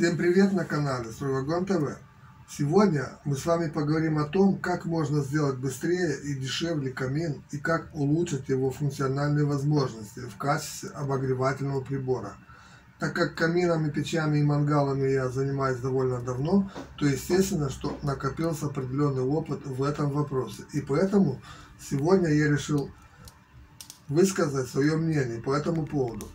Всем привет на канале Стройвагон ТВ. Сегодня мы с вами поговорим о том, как можно сделать быстрее и дешевле камин и как улучшить его функциональные возможности в качестве обогревательного прибора. Так как каминами, печами и мангалами я занимаюсь довольно давно, то естественно, что накопился определенный опыт в этом вопросе. И поэтому сегодня я решил высказать свое мнение по этому поводу.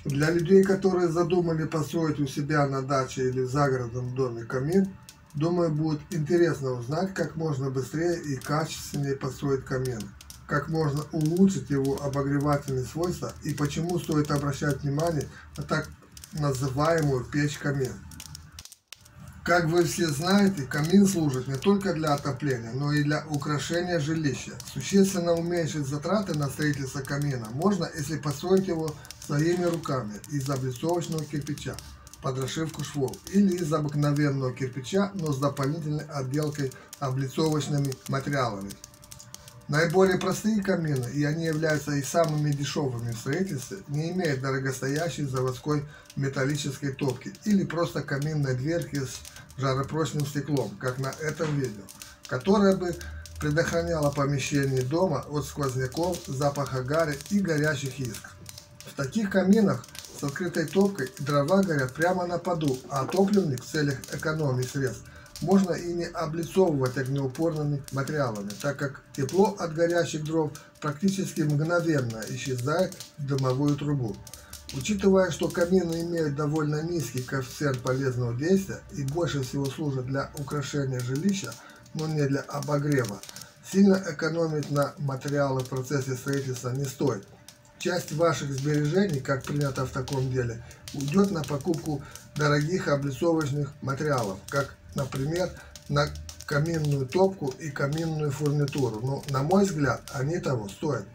Для людей, которые задумали построить у себя на даче или в загородном доме камин, думаю, будет интересно узнать, как можно быстрее и качественнее построить камин, как можно улучшить его обогревательные свойства и почему стоит обращать внимание на так называемую печь-камин. Как вы все знаете, камин служит не только для отопления, но и для украшения жилища. Существенно уменьшить затраты на строительство камина можно, если построить его своими руками из облицовочного кирпича под расшивку швов или из обыкновенного кирпича, но с дополнительной отделкой облицовочными материалами. Наиболее простые камины, и они являются и самыми дешевыми в строительстве, не имеют дорогостоящей заводской металлической топки или просто каминной дверки с жаропрочным стеклом, как на этом видео, которая бы предохраняла помещение дома от сквозняков, запаха гари и горячих искр. В таких каминах с открытой топкой дрова горят прямо на поду, а топливник в целях экономии средств можно и не облицовывать огнеупорными материалами, так как тепло от горящих дров практически мгновенно исчезает в дымовую трубу. Учитывая, что камины имеют довольно низкий коэффициент полезного действия и больше всего служат для украшения жилища, но не для обогрева, сильно экономить на материалы в процессе строительства не стоит. Часть ваших сбережений, как принято в таком деле, уйдет на покупку дорогих облицовочных материалов, как, например, на каминную топку и каминную фурнитуру, но, на мой взгляд, они того стоят.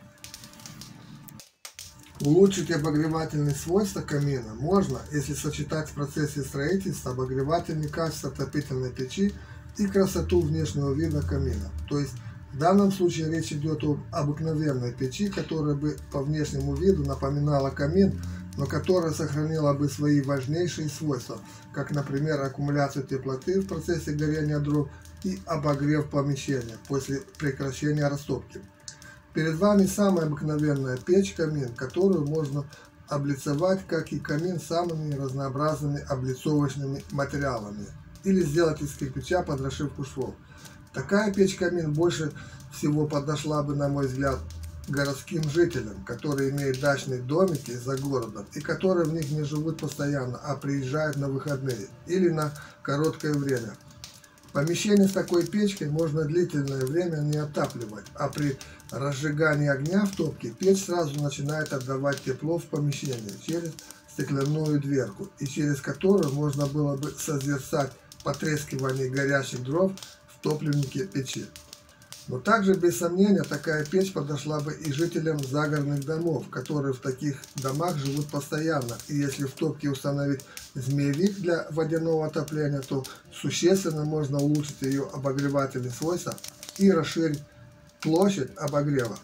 Улучшить обогревательные свойства камина можно, если сочетать в процессе строительства обогревательные качества отопительной печи и красоту внешнего вида камина. То есть в данном случае речь идет об обыкновенной печи, которая бы по внешнему виду напоминала камин, но которая сохранила бы свои важнейшие свойства, как, например, аккумуляцию теплоты в процессе горения дров и обогрев помещения после прекращения растопки. Перед вами самая обыкновенная печь-камин, которую можно облицовать, как и камин, самыми разнообразными облицовочными материалами или сделать из кирпича под расшивку швов. Такая печь-камин больше всего подошла бы, на мой взгляд, городским жителям, которые имеют дачные домики за городом и которые в них не живут постоянно, а приезжают на выходные или на короткое время. Помещение с такой печкой можно длительное время не отапливать, а при разжигании огня в топке печь сразу начинает отдавать тепло в помещение через стеклянную дверку, и через которую можно было бы созерцать потрескивание горящих дров в топливнике печи. Но также, без сомнения, такая печь подошла бы и жителям загородных домов, которые в таких домах живут постоянно. И если в топке установить змеевик для водяного отопления, то существенно можно улучшить ее обогревательные свойства и расширить площадь обогрева.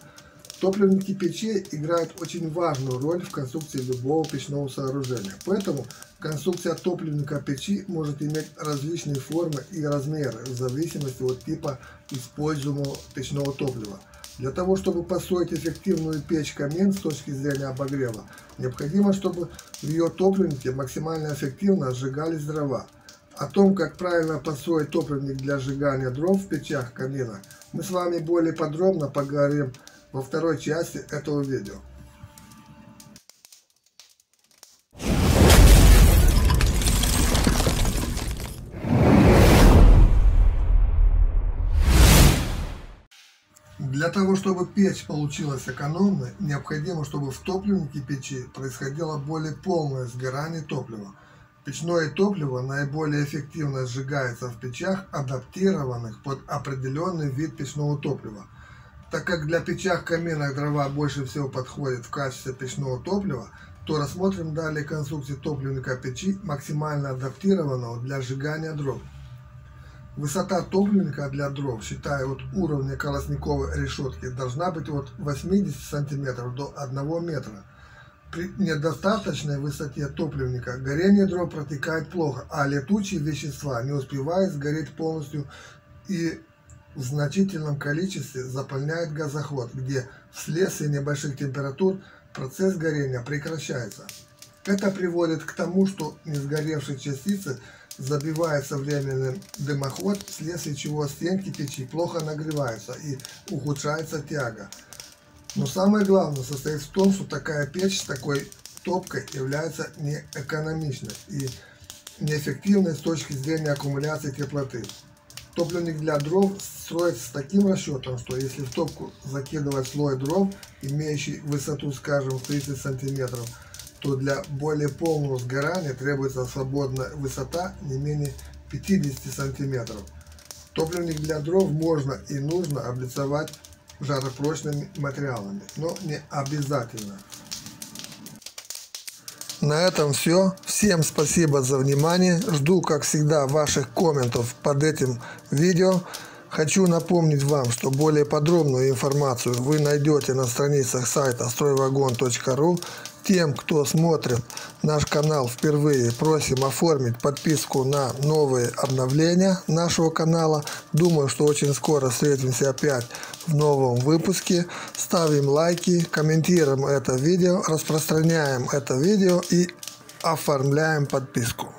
Топливники печей играют очень важную роль в конструкции любого печного сооружения. Поэтому конструкция топливника печи может иметь различные формы и размеры в зависимости от типа используемого печного топлива. Для того, чтобы построить эффективную печь-камин с точки зрения обогрева, необходимо, чтобы в ее топливнике максимально эффективно сжигались дрова. О том, как правильно построить топливник для сжигания дров в печах камина, мы с вами более подробно поговорим во второй части этого видео. Для того, чтобы печь получилась экономной, необходимо, чтобы в топливнике печи происходило более полное сгорание топлива. Печное топливо наиболее эффективно сжигается в печах, адаптированных под определенный вид печного топлива. Так как для печах каминных дрова больше всего подходит в качестве печного топлива, то рассмотрим далее конструкцию топливника печи, максимально адаптированного для сжигания дров. Высота топливника для дров, считая от уровня колосниковой решетки, должна быть от 80 см до 1 метра. При недостаточной высоте топливника горение дров протекает плохо, а летучие вещества не успевают сгореть полностью и в значительном количестве заполняет газоход, где вследствие небольших температур процесс горения прекращается. Это приводит к тому, что несгоревшие частицы забиваются временным дымоход, вследствие чего стенки печи плохо нагреваются и ухудшается тяга. Но самое главное состоит в том, что такая печь с такой топкой является неэкономичной и неэффективной с точки зрения аккумуляции теплоты. Топливник для дров строится с таким расчетом, что если в топку закидывать слой дров, имеющий высоту, скажем, 30 см, то для более полного сгорания требуется свободная высота не менее 50 см. Топливник для дров можно и нужно облицовать жаропрочными материалами, но не обязательно. На этом все. Всем спасибо за внимание. Жду, как всегда, ваших комментов под этим видео. Хочу напомнить вам, что более подробную информацию вы найдете на страницах сайта стройвагон.ру. Тем, кто смотрит наш канал впервые, просим оформить подписку на новые обновления нашего канала. Думаю, что очень скоро встретимся опять в новом выпуске. Ставим лайки, комментируем это видео, распространяем это видео и оформляем подписку.